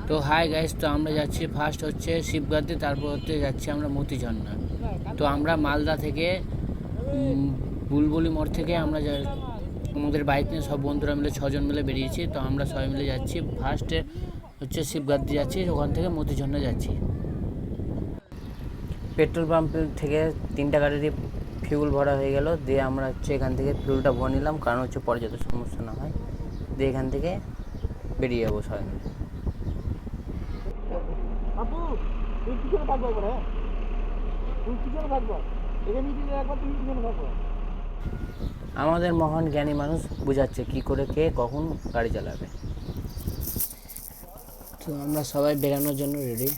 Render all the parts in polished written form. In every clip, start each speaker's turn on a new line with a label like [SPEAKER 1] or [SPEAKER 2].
[SPEAKER 1] তো hi guys, তো আমরা যাচ্ছি ফার্স্ট হচ্ছে শিবগাতি, তারপর হচ্ছে যাচ্ছি আমরা মতিঝর্ণা। তো আমরা মালদা থেকে বুলবুলি মোড় থেকে আমরা আমাদের বাইক নিয়ে সব বন্ধুরা মিলে 6জন মিলে বেরিয়েছি। তো আমরা সবাই মিলে যাচ্ছি, ফার্স্টে হচ্ছে শিবগাতি যাচ্ছি, ওখান থেকে মতিঝর্ণা যাচ্ছি। পেট্রোল পাম্প থেকে 3টা গাড়িরই ফিউল ভরা হয়ে গেল, দিয়ে আমরা হচ্ছে এখান থেকে ফিউলটা ভরে নিলাম, কারণ হচ্ছে পরে যাতে সমস্যা না হয়। দিয়ে এখান থেকে বেরিয়ে যাবো সবাই মিলে। আমাদের মহান জ্ঞানী মানুষ বুঝাচ্ছে কি করে কে কখন গাড়ি চালাবে। তো আমরা সবাই বেরানোর জন্য রেডি,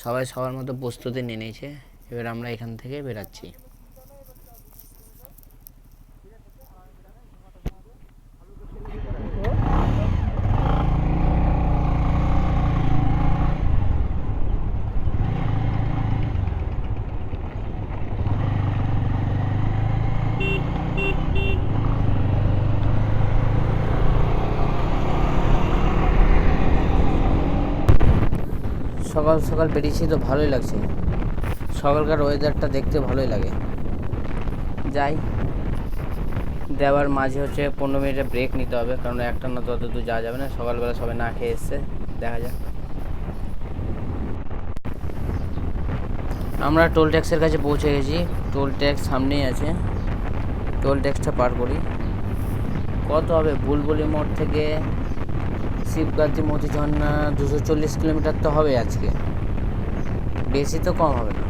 [SPEAKER 1] সবাই সবার মতো প্রস্তুতি নিয়ে নিয়েছে। এবার আমরা এখান থেকে বেরাচ্ছি। সকাল সকাল বেরিয়েছি তো ভালোই লাগছে, সকালকার ওয়েদারটা দেখতে ভালোই লাগে। যাই, দেওয়ার মাঝে হচ্ছে 15 মিনিটের ব্রেক নিতে হবে, কারণ একটা না তো অত দূর যাওয়া যাবে না। সকালবেলা সবাই না খেয়ে এসছে, দেখা যাক। আমরা টোল ট্যাক্সের কাছে পৌঁছে গেছি, টোল ট্যাক্স সামনেই আছে, টোল ট্যাক্সটা পার করি। কত হবে বুলবুলি মোড় থেকে শিবগাতি মতিঝর্ণা? 240 কিলোমিটার তো হবে আজকে, বেশি তো কম হবে না।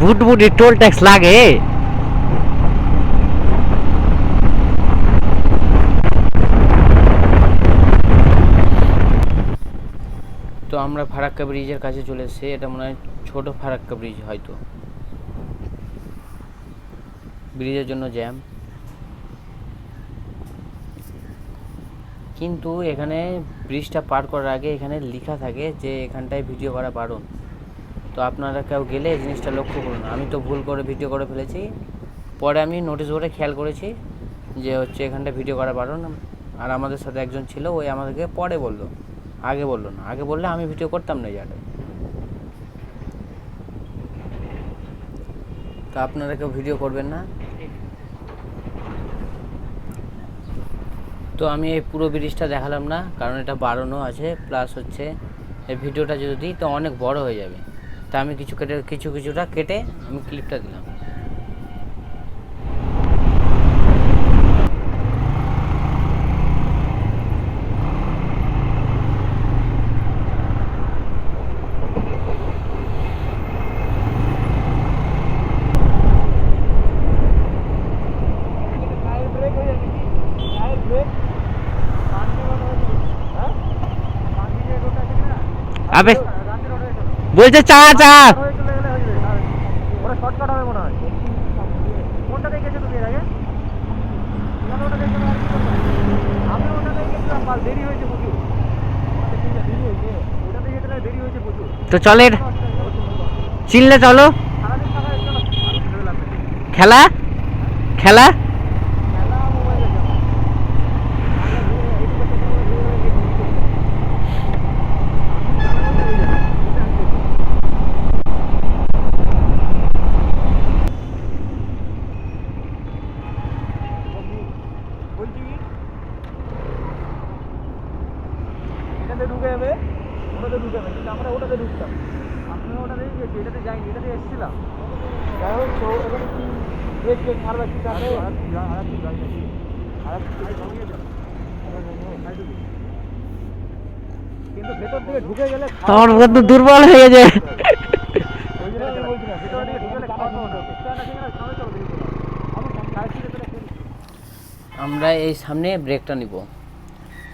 [SPEAKER 2] ভুটভুটি টোল ট্যাক্স লাগে?
[SPEAKER 1] তো আমরা ফারাক্কা ব্রিজের কাছে চলে এসেছি, এটা মনে হয় ছোট ফারাক্কা ব্রিজ, হয়তো ব্রিজের জন্য জ্যাম। কিন্তু এখানে ব্রিজটা পার করার আগে এখানে লেখা থাকে যে এখানটায় ভিডিও করা বারণ। তো আপনারা কেউ গেলে এই জিনিসটা লক্ষ্য করুন। আমি তো ভুল করে ভিডিও করে ফেলেছি, পরে আমি নোটিশ বোর্ডে খেয়াল করেছি যে হচ্ছে এখানটা ভিডিও করা বারণ। আর আমাদের সাথে একজন ছিল, ওই আমাদেরকে পরে বললো, আগে বললো না। আগে বললে আমি ভিডিও করতাম না জায়গাটায়। তো আপনারা কেউ ভিডিও করবেন না। তো আমি এই পুরো ব্রিজটা দেখালাম না, কারণ এটা বারণও আছে, প্লাস হচ্ছে এই ভিডিওটা যদি দিই তো অনেক বড় হয়ে যাবে। তা আমি কিছুটা কেটে আমি ক্লিপটা দিলাম।
[SPEAKER 2] আবে বলছে চা চা। তো চলে চিনলে চলো, খেলা খেলা।
[SPEAKER 3] ঢুকে যাবে, ওটাতে ঢুকে যাবে, কিন্তু আমরা ওটাতে ঢুকতাম। আপনারা ওটাতে গেছি, এটাতে যাইনি, এটাতে এসেছিলাম। যাই হোক, তো এখানে কি ব্রেক ব্রেক মারবে, কি কাটে কিন্তু ভেতর দিকে ঢুকে গেলে
[SPEAKER 2] আমার কত দুর্বল হয়ে যায়।
[SPEAKER 3] ওই জন্য আমি বলছি না, ভেতর দিকে ঢুকে গেলে খাওয়া সমস্যা হতো। সামনে চলো দেখি।
[SPEAKER 1] আমরা এই সামনে ব্রেকটা নিব,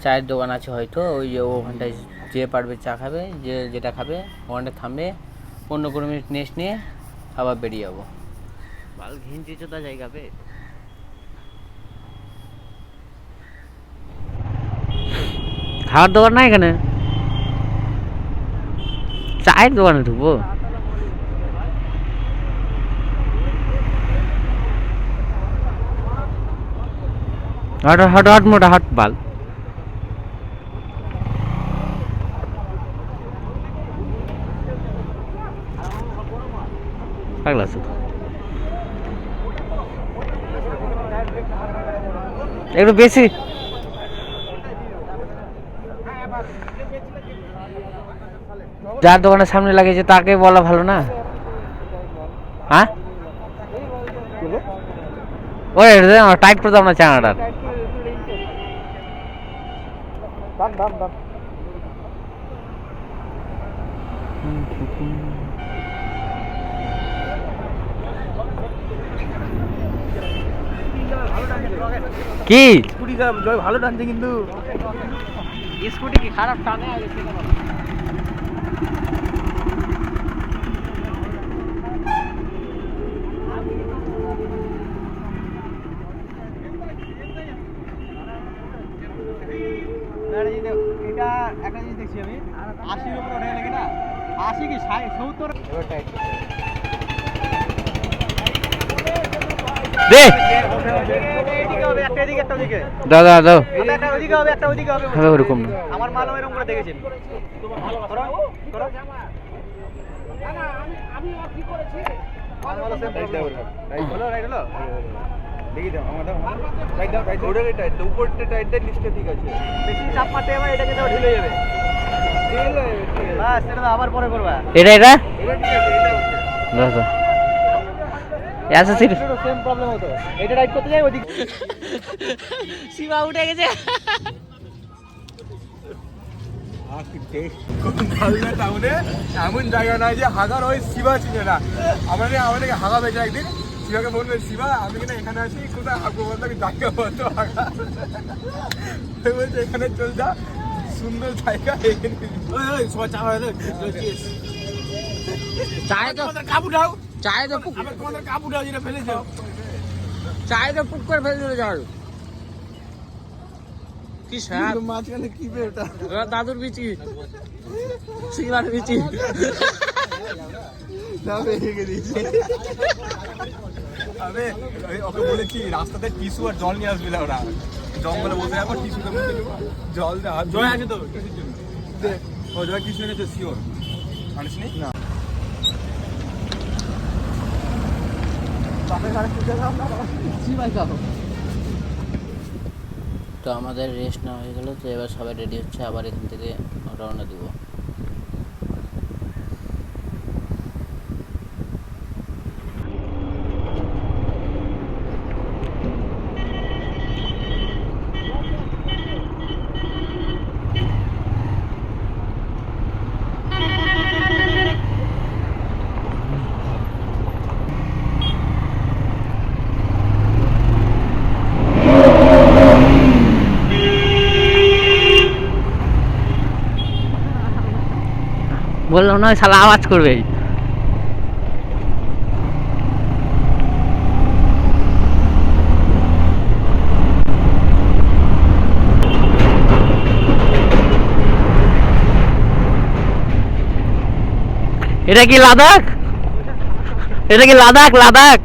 [SPEAKER 1] চায়ের দোকান আছে হয়তো, ওই যে ওখানটায় যে পারবে চা খাবে, যে যেটা খাবে ওখানটা থামবে, 15-20 মিনিট নেক্সট নিয়ে আবার বেরিয়ে যাবো। বাল ঘিঞ্চি চোদা জায়গা বে।
[SPEAKER 2] খাওয়ার দোকান না এখানে, চায়ের দোকানে ঢুকবো। হট হট হট মোটা হট বাল। পাগলা শুধু একটু বেশি। যার দোকানের সামনে লাগিয়েছে তাকে বলা ভালো না? হ্যাঁ ওই টাইট করে দাও না চানাটার। কি
[SPEAKER 3] স্কুটি জয় ভালো টানছে কিন্তু।
[SPEAKER 1] স্কুটি কি খারাপ টানে আগে সেটা বলো।
[SPEAKER 3] এটা একটা জিনিস দেখছি আমি, 80-র উপরে ওঠে গেলে না, 80 কি 70
[SPEAKER 2] দে দাও দাও দাও। হবে ওরকম না।
[SPEAKER 3] আমার মাল এরকম করে দেখেছেন। আবার পরে করবা
[SPEAKER 2] এটা এটা দাও দাও। আচ্ছা ঠিক আছে।
[SPEAKER 3] সেম প্রবলেম হতো, এটা রাইড করতে যাই ওদিকে
[SPEAKER 1] সীমা উঠে গেছে।
[SPEAKER 3] এমন জায়গা নাই যে হাগার ওই শিবা চিনে না। আমাদেরকে হাগা বেঁচে একদিন শিবাকে বলবে, শিবা আমি কিনা এখানে আছি, কোথায় হাগবো বলতো, আমি জায়গা বলতো হাগা বলছে এখানে চল যা, সুন্দর জায়গা।
[SPEAKER 1] চায়ে তো
[SPEAKER 3] কাপড় দাও,
[SPEAKER 1] চায়ে তো পুক,
[SPEAKER 3] তোমাদের কাপড় দাও যেটা ফেলেছো।
[SPEAKER 1] চায়ে তো পুক করে ফেলে দিল যাও। কি স্যার
[SPEAKER 3] মাঝখানে কি বে ওটা?
[SPEAKER 1] দাদুর বিচি, শিবার বিচি।
[SPEAKER 3] আরে ওকে বলেছি রাস্তাতে টিস্যু আর জল নিয়ে আসবি না, ওরা জঙ্গলে বসে যাবো, টিস্যুটা মুখে দেবো, জল দেওয়া। জয় আছে তো টিস্যুর জন্য? ও জয় টিস্যু এনেছে শিওর, আনিসনি না?
[SPEAKER 1] তো আমাদের রেস্ট নেওয়া হয়ে গেল, তো এবার সবাই রেডি হচ্ছে, আবার এখান থেকে রওনা দিব।
[SPEAKER 2] বললাম না ওই শালা আওয়াজ করবে। এটা কি লাদাখ? এটা কি লাদাখ? লাদাখ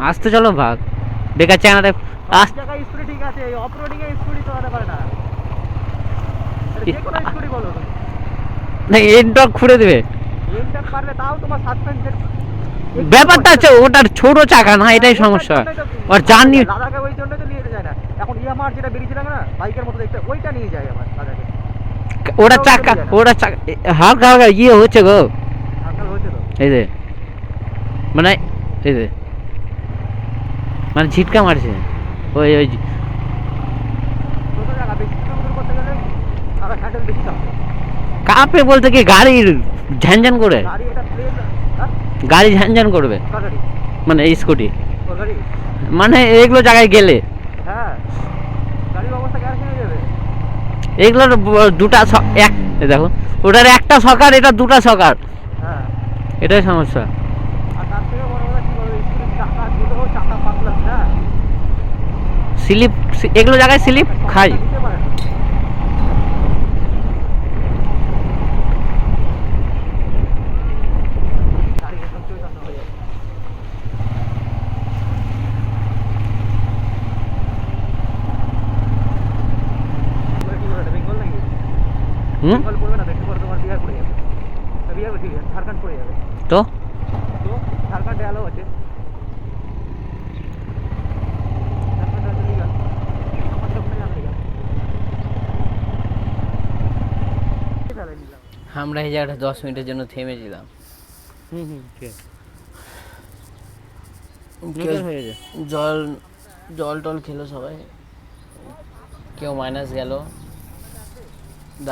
[SPEAKER 2] আসতে চলো ভাগ বেকার চায়নাতে
[SPEAKER 3] স্কুটি ঠিক আছে, অফ রোডিং এ স্কুটি চালাতে পারে না, যে কোনো স্কুটি বলো
[SPEAKER 2] না এন্ডক খুঁড়ে দেবে
[SPEAKER 3] এমটা পারবে, তাও তোমার সাসপেন্সের
[SPEAKER 2] ব্যাপারটা হচ্ছে ওটার ছোট চাকা না, এটাই সমস্যা। ওর জার্নি
[SPEAKER 3] দাদাকে ওই জন্য তো নিয়ে যায় না এখন। ইয়ামার যেটা বেরিয়েছিল না বাইকের মতো দেখতে, ওইটা নিয়ে যায় আমার দাদাকে।
[SPEAKER 2] ওটা চাকা, ওটা চাকা হালকা হালকা ইয়ে হচ্ছে গো,
[SPEAKER 3] আজকাল হয়েছে তো
[SPEAKER 2] এই যে মানে এই যে মানে ঝিটকা মারছে, ওই ওই কাঁপে বলতে কি গাড়ির ঝ্যানঝ্যান করে, গাড়ি ঝ্যানঝ্যান করবে মানে স্কুটি, মানে এগুলো জায়গায় গেলে এগুলোর দুটা এক, এই দেখো ওটার একটা সকার, এটা দুটা সকার, এটাই সমস্যা। স্লিপ, এগুলো জায়গায় স্লিপ খাই। হুম, তো
[SPEAKER 1] আমরা এই জায়গাটা 10 মিনিটের জন্য থেমেছিলাম। জল জল টল খেলো সবাই, কেউ মাইনাস গেল,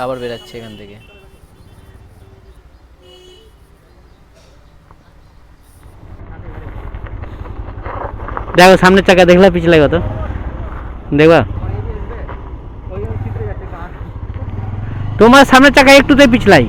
[SPEAKER 1] আবার বেরাচ্ছে এখান থেকে।
[SPEAKER 2] দেখো সামনের চাকা দেখলা পিছলে কত, দেখবা তোমার সামনের চাকা একটুতে পিছলাই।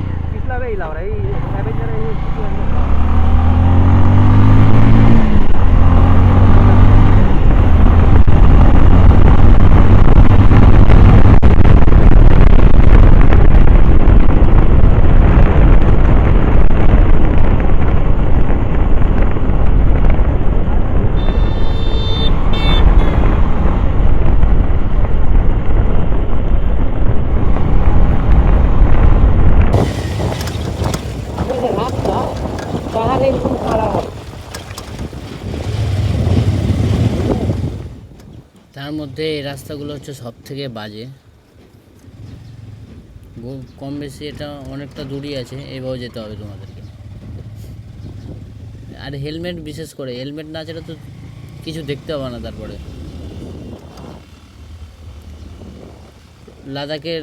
[SPEAKER 1] তার মধ্যে এই রাস্তাগুলো হচ্ছে সব থেকে বাজে, কম বেশি এটা অনেকটা দূরই আছে, এইভাবে যেতে হবে তোমাদেরকে। আর হেলমেট, বিশেষ করে হেলমেট না ছাড়া তো কিছু দেখতে হবে না। তারপরে লাদাখের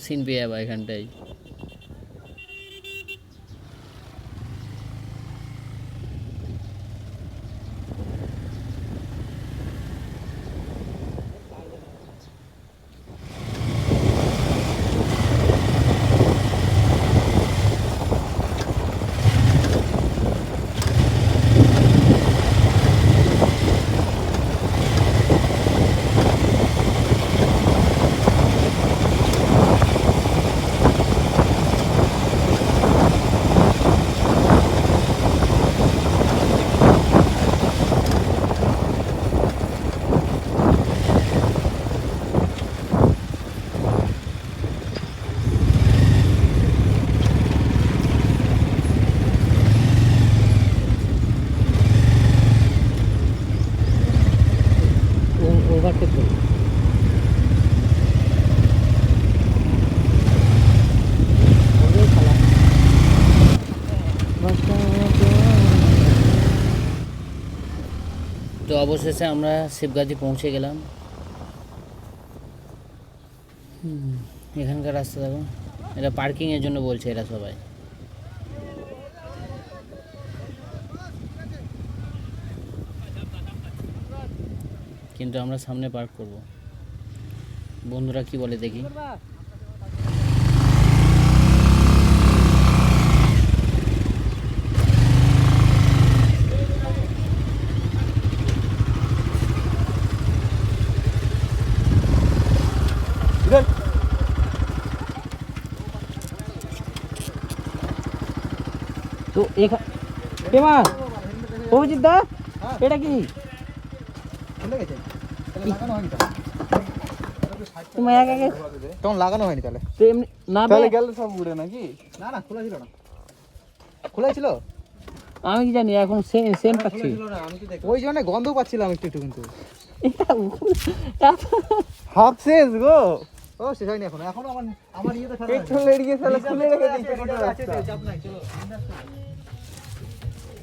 [SPEAKER 1] সিন পেয়ে যাবা এখানটায়। তো অবশেষে আমরা শিবগাছি পৌঁছে গেলাম। এখানকার রাস্তা দেখো, এটা পার্কিংয়ের জন্য বলছে এরা সবাই। কিন্তু আমরা সামনে পার্ক করব। বন্ধুরা কি বলে দেখি।
[SPEAKER 2] তো অভিজিৎ দা, এটা কি তোমার একা একা
[SPEAKER 3] তখন লাগানো হয়নি তাহলে?
[SPEAKER 2] তো এমনি না
[SPEAKER 3] তাহলে গেল সব উড়ে নাকি? না না, খোলা ছিল না। খোলা ছিল?
[SPEAKER 2] আমি কি জানি, এখন সেম পাচ্ছি।
[SPEAKER 3] ওই জন্য গন্ধ পাচ্ছিলাম একটু একটু, কিন্তু
[SPEAKER 2] হাফ শেষ গো।
[SPEAKER 3] ও শেষ হয়নি এখনো, এখনো আমার ইয়েতে পেট্রোল এড়িয়ে ফেলে খুলে রেখে দিয়েছে গোটা রাস্তা।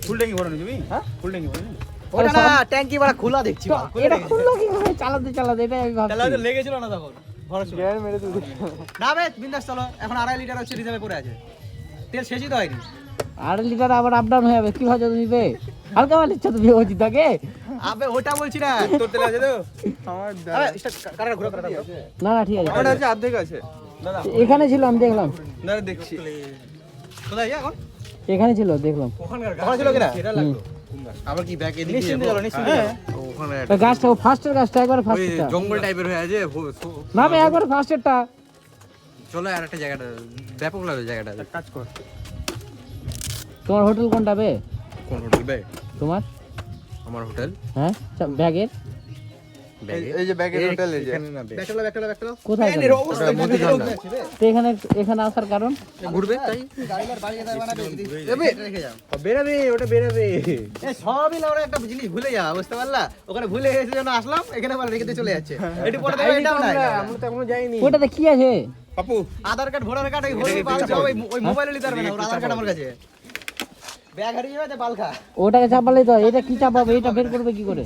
[SPEAKER 3] ফুল ট্যাঙ্কি ভরানো যাবি? হ্যাঁ, ফুল ট্যাঙ্কি ভরানো। ওটা না, ট্যাঙ্কি বড় খোলা দেখছি।
[SPEAKER 2] এটা খুললো কি করে চালাতে চালাতে, এটা আমি ভাবছি।
[SPEAKER 3] চালাতে লেগেছিল না তখন। গ্যার মেরে তুই
[SPEAKER 4] না বে বিন্দাস চলো, এখন 2.5 লিটার হচ্ছে রিজার্ভে পড়ে আছে, তেল শেষই তো হয়নি।
[SPEAKER 2] 2.5 লিটার আবার আপ ডাউন হয়ে যাবে, কি ভাবছো তুমি বে? হালকা মাল ইচ্ছা তুমি ওই তাকে?
[SPEAKER 4] আবে ওটা বলছি না,
[SPEAKER 3] তোর তেল আছে তো আমার
[SPEAKER 4] আরে কারা ঘুরে কারা
[SPEAKER 2] না না ঠিক আছে,
[SPEAKER 3] আমার আছে অর্ধেক আছে দাদা
[SPEAKER 2] এখানে ছিল আমি দেখলাম,
[SPEAKER 3] না দেখছি
[SPEAKER 4] কোথায় এখন
[SPEAKER 2] এখানে ছিল দেখলাম।
[SPEAKER 4] ওখানে ছিল কিনা?
[SPEAKER 3] সেটা লাগলো আবার কি ব্যাক এদিকে
[SPEAKER 4] নিশ্চিন্তে চলো, নিশ্চিন্তে চলো।
[SPEAKER 3] ওখানে
[SPEAKER 2] ওই গাছটা ফার্স্টের গাছটা একবার
[SPEAKER 3] ওই
[SPEAKER 2] ফার্স্টটা
[SPEAKER 3] জঙ্গল টাইপের হয়ে আছে
[SPEAKER 2] না ভাই একবার ফার্স্টেরটা।
[SPEAKER 3] চলো আর একটা জায়গাটা ব্যাপক লাগে জায়গাটা কাজ কর
[SPEAKER 2] তোমার হোটেল কোনটা বে?
[SPEAKER 3] কোন হোটেল বে
[SPEAKER 2] তোমার
[SPEAKER 3] আমার হোটেল
[SPEAKER 2] হ্যাঁ ব্যাগের
[SPEAKER 3] এই যে ব্যাগের হোটেল এই যে
[SPEAKER 4] ব্যাকটা
[SPEAKER 2] কোথায়
[SPEAKER 4] এর
[SPEAKER 2] যাবে?
[SPEAKER 4] অবস্থা
[SPEAKER 3] মতি ঝর্ণা।
[SPEAKER 2] তো এখানে এখানে আসার কারণ?
[SPEAKER 3] ঘুরবে তাই
[SPEAKER 4] গাড়ির বাড়ি যেতে বানাবে রেখে যাও।
[SPEAKER 3] বেরাবে ওটা বেরাবে
[SPEAKER 4] এই সবই লাউরা একটা জিনিস ভুলে যাওয়া, বুঝতে পারলা? ওখানে ভুলে এসে যেন আসলাম, এখানে আবার রেখে দিয়ে চলে যাচ্ছে। এটি পরে দেখো এটাও নাই।
[SPEAKER 3] আমরা তো এখনো যাইনি
[SPEAKER 2] ওটাতে কি আছে?
[SPEAKER 3] পাপু
[SPEAKER 4] আধার কার্ড ভোটার কার্ড এই ভোটার বাল সব ওই মোবাইলে নিতে পারবে না, ওর আধার কার্ড আমার কাছে। ব্যাগ হারিয়ে যাবে বাল খা।
[SPEAKER 2] ওটাকে চাপালে তো, এটা কি চাপাবে? এটা বের করবে কি করে?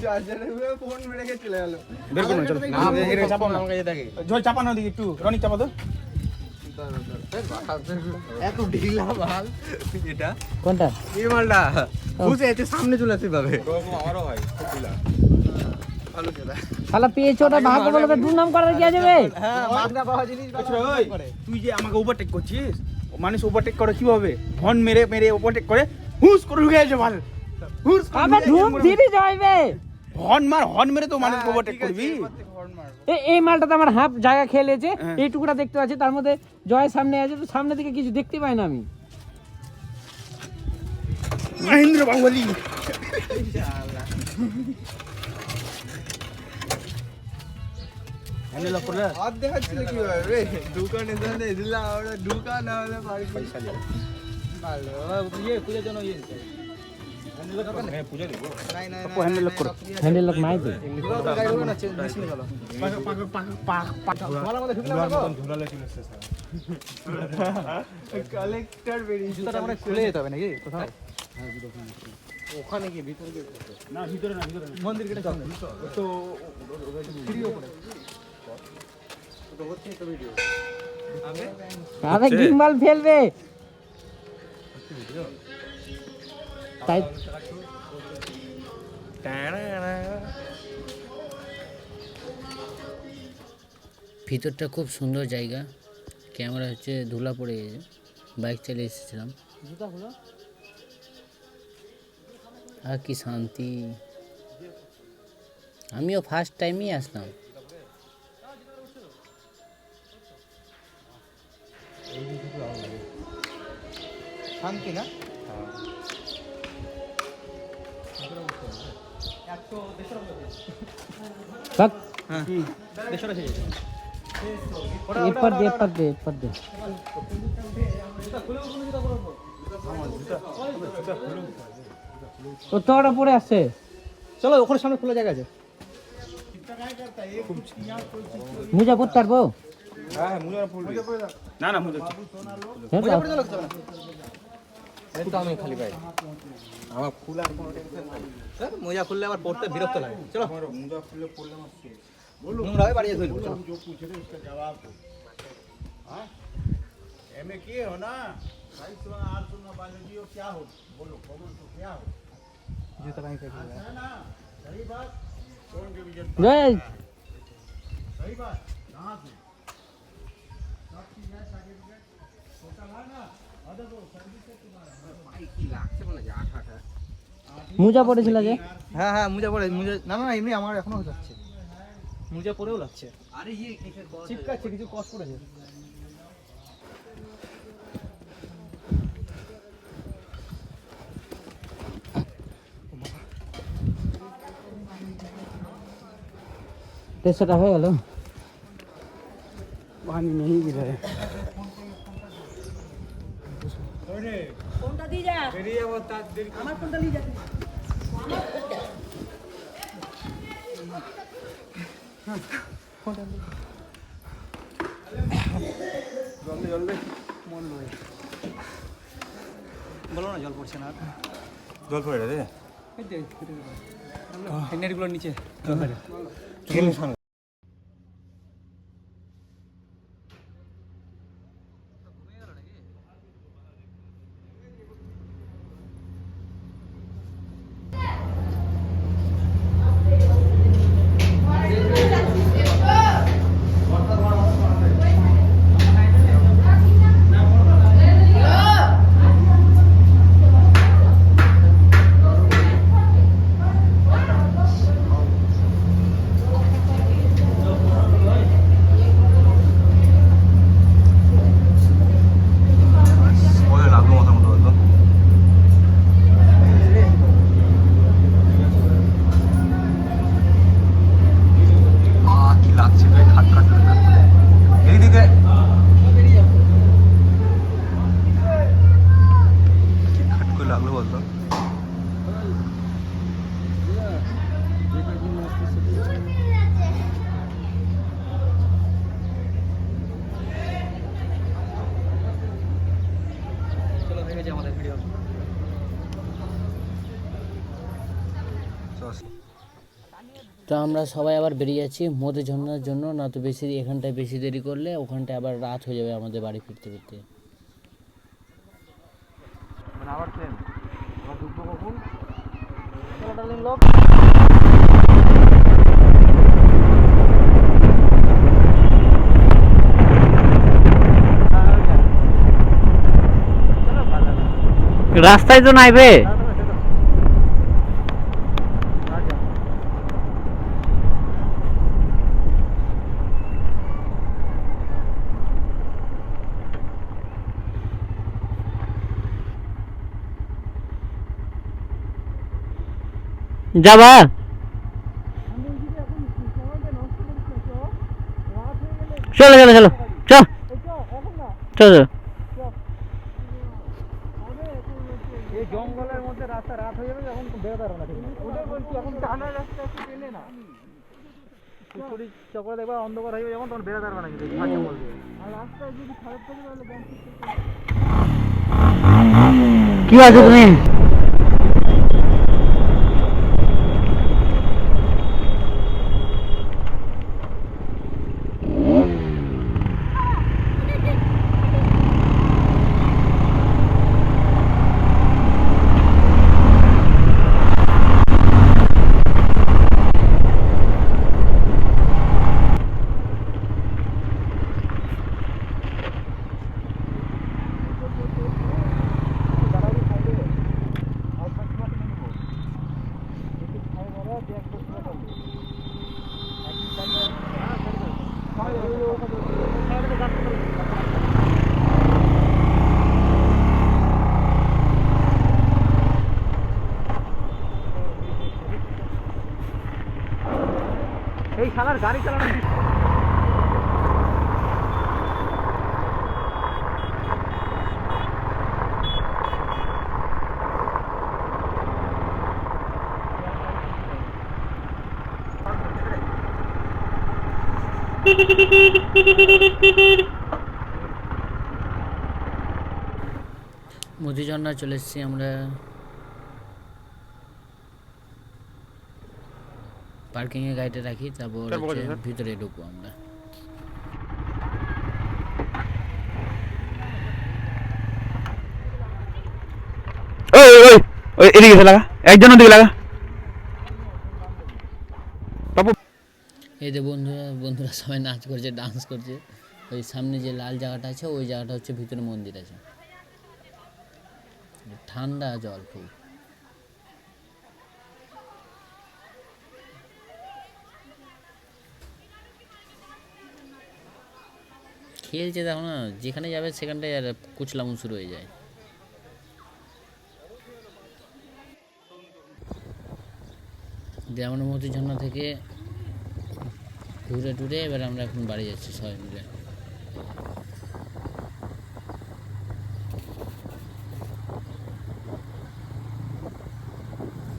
[SPEAKER 3] ফোন মেরে কে চলে গেল
[SPEAKER 4] বের করুন চলো।
[SPEAKER 3] না এর চাপা না আমাকে থাকে
[SPEAKER 4] জল চাপানো দিকে একটু, রনি চাপা তো।
[SPEAKER 3] এত ঢিলা মাল এটা
[SPEAKER 2] কোনটা?
[SPEAKER 3] এই মালটা বুঝে এতে সামনে চলে আসতে পাবে আমারও হয় খুব ঢিলা ভালো চলে
[SPEAKER 2] শালা পেয়েছো ওটা ভাগ বলে তো দুর্নাম করার কি আছে বে?
[SPEAKER 4] হ্যাঁ, মাগনা পাওয়া জিনিস
[SPEAKER 5] ওই, তুই যে আমাকে ওভারটেক করছিস, মানুষ ওভারটেক করে কিভাবে? হর্ন মেরে মেরে ওভারটেক করে, হুস করে ঢুকে যাচ্ছে মাল, হুস করে
[SPEAKER 2] আবে
[SPEAKER 5] ঢুকে
[SPEAKER 2] ধুম দিদি যাইবে।
[SPEAKER 5] হর্ন মেরে তো মানুষ ওভারটেক করবি।
[SPEAKER 2] এই মালটাতে আমার হাফ জায়গা খেলেছে,
[SPEAKER 5] হ্যাঁ।
[SPEAKER 2] এই টুকুটা দেখতে পাচ্ছি, তার মধ্যে জয়ের সামনে আছে, তো সামনে থেকে কিছু দেখতে পাই না আমি।
[SPEAKER 5] মহেন্দ্র বাহুবলী হ্যান্ডেল অফ করে
[SPEAKER 3] হাত দেখাচ্ছিল কিভাবে রে দোকানে জানে দিলা ওরা দোকান না হলে পারি পয়সা নিয়ে
[SPEAKER 4] ভালো ইয়ে পূজার জন্য ইয়ে
[SPEAKER 5] হ্যাঁ পূজা দেবো
[SPEAKER 4] নাই নাই
[SPEAKER 5] আপু হ্যান্ডেল লক করো
[SPEAKER 2] হ্যান্ডেল লক নাই তো।
[SPEAKER 4] গাড়ি গুলো না চেঞ্জ মেশিন গেল মালা মধ্যে ঢুকলাম না গো।
[SPEAKER 5] ধুলালে চলে এসেছে
[SPEAKER 3] কালেক্টর বেরিয়ে
[SPEAKER 4] জুতাটা মানে খুলে যেতে হবে নাকি কোথাও?
[SPEAKER 3] ওখানে কি ভিতরে কি
[SPEAKER 5] না ভিতরে না
[SPEAKER 4] মন্দির কেটে চল তো
[SPEAKER 2] আরে গিম্বাল ফেলবে তাই। ভিতরটা খুব সুন্দর জায়গা, ক্যামেরা হচ্ছে ধুলা পড়ে গেছে, বাইক চালিয়ে এসেছিলাম। আর কি শান্তি, আমিও ফার্স্ট টাইমই আসলাম।
[SPEAKER 4] শান্তি না
[SPEAKER 2] থাক,
[SPEAKER 4] দেশরা শেষ
[SPEAKER 2] এপার দে এপার দে এপার দে। ও তোরা পড়ে আসছে।
[SPEAKER 4] চলো ওখানে সামনে খোলা জায়গা আছে।
[SPEAKER 2] মুজা করতে পারবো?
[SPEAKER 5] হ্যাঁ মুজা ফুল না না মুজা
[SPEAKER 2] হ্যাঁ
[SPEAKER 4] মোজা
[SPEAKER 2] তো।
[SPEAKER 4] পড়ে চলো চলো
[SPEAKER 3] এটা আমি খালি পাই আমার ফুল আর কোনো টেনশন নাই
[SPEAKER 4] স্যার মোজা খুললে আবার পড়তে বিরক্ত লাগে। চলো
[SPEAKER 5] মুজা ফুলে পড়লে আমার শেষ
[SPEAKER 4] নোংরা হয়ে বাড়িয়ে ধরবো। চলো
[SPEAKER 5] जो पूछ रहे उसका जवाब दो हाँ एमए किए हो ना 800 बायोलॉजी हो क्या हो बोलो कॉमन तो क्या हो
[SPEAKER 4] জুতা কাই ফেলে
[SPEAKER 5] है ना सही बात कौन के विजन
[SPEAKER 2] জয়
[SPEAKER 5] सही बात कहाँ से सब चीज है सर्टिफिकेट टोटल है ना अदर को सर्विस है तुम्हारा
[SPEAKER 3] ভাই কি লাগছে বলে যে আঠাটা
[SPEAKER 2] মুজা পড়েছিল যে।
[SPEAKER 4] হ্যাঁ হ্যাঁ মোজা পড়ে মোজা না না এমনি আমার এখনো যাচ্ছে, মোজা পরেও লাগছে,
[SPEAKER 3] আরে ইয়ে কিসের বল
[SPEAKER 4] চিপকাচ্ছে কিছু কষ্ট করেছে।
[SPEAKER 2] দেড়শোটা হয়ে গেল।
[SPEAKER 5] पानी नहीं गिरा है
[SPEAKER 6] কোনটা দিয়ে যা
[SPEAKER 3] বেরিয়ে যাবো তার দেরি
[SPEAKER 6] আমার কোনটা নিয়ে যাবে
[SPEAKER 5] जल्दी जल्दी मन लो
[SPEAKER 4] বলো না জল পড়ছে না,
[SPEAKER 3] জল পড়ে রে
[SPEAKER 4] নেটগুলোর নিচে
[SPEAKER 3] কেন
[SPEAKER 4] ভিডিও।
[SPEAKER 1] তো আমরা সবাই আবার বেরিয়ে যাচ্ছি মধু ঝর্ণার জন্য, না তো বেশি এখানটায় বেশি দেরি করলে ওখানটায় আবার রাত হয়ে যাবে আমাদের বাড়ি ফিরতে ফিরতে।
[SPEAKER 4] মানে আবার ট্রেন আবার ঢুকবো কখন? চলো ডার্লিং লোক।
[SPEAKER 2] রাস্তায় তো নাই বে। যাবা? চলো চলো চলো চল চল।
[SPEAKER 4] এই জঙ্গলের মধ্যে রাস্তা রাত হয়ে যাবে, এখন বেরোতে পারবো না। ওটাই বলছি, এখন টানা রাস্তা একটু টেনে না পুকুরি চক্র দেখবা অন্ধকার হয়ে যাবে, যেমন তখন বেরোতে পারবে না কিন্তু ঝাড় জঙ্গল দিয়ে। আর রাস্তায় যদি খারাপ থাকে তাহলে
[SPEAKER 2] কি আছো তুমি?
[SPEAKER 4] এই শালার গাড়ি চালানো
[SPEAKER 1] মধু ঝর্ণা চলে এসেছি আমরা। পার্কিং এ গাড়িটা রাখি, তারপর হচ্ছে ভিতরে ঢুকবো আমরা।
[SPEAKER 3] ওই ওই ওই এদিকে এসে লাগা, একজন ওদিকে লাগা।
[SPEAKER 1] এই যে বন্ধুরা বন্ধুরা সবাই নাচ করছে, ডান্স করছে। ওই সামনে যে লাল জায়গাটা আছে ওই জায়গাটা হচ্ছে ভিতরে মন্দির আছে। ঠান্ডা জল খুব। খেলছে দেখো না, যেখানে যাবে সেখানটায় আর কুচলামু শুরু হয়ে যায়। যেমন মধু ঝর্ণা থেকে ঘুরে টুরে এবার আমরা এখন বাড়ি যাচ্ছি সবাই মিলে।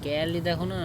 [SPEAKER 1] কেয়ারলি দেখো না।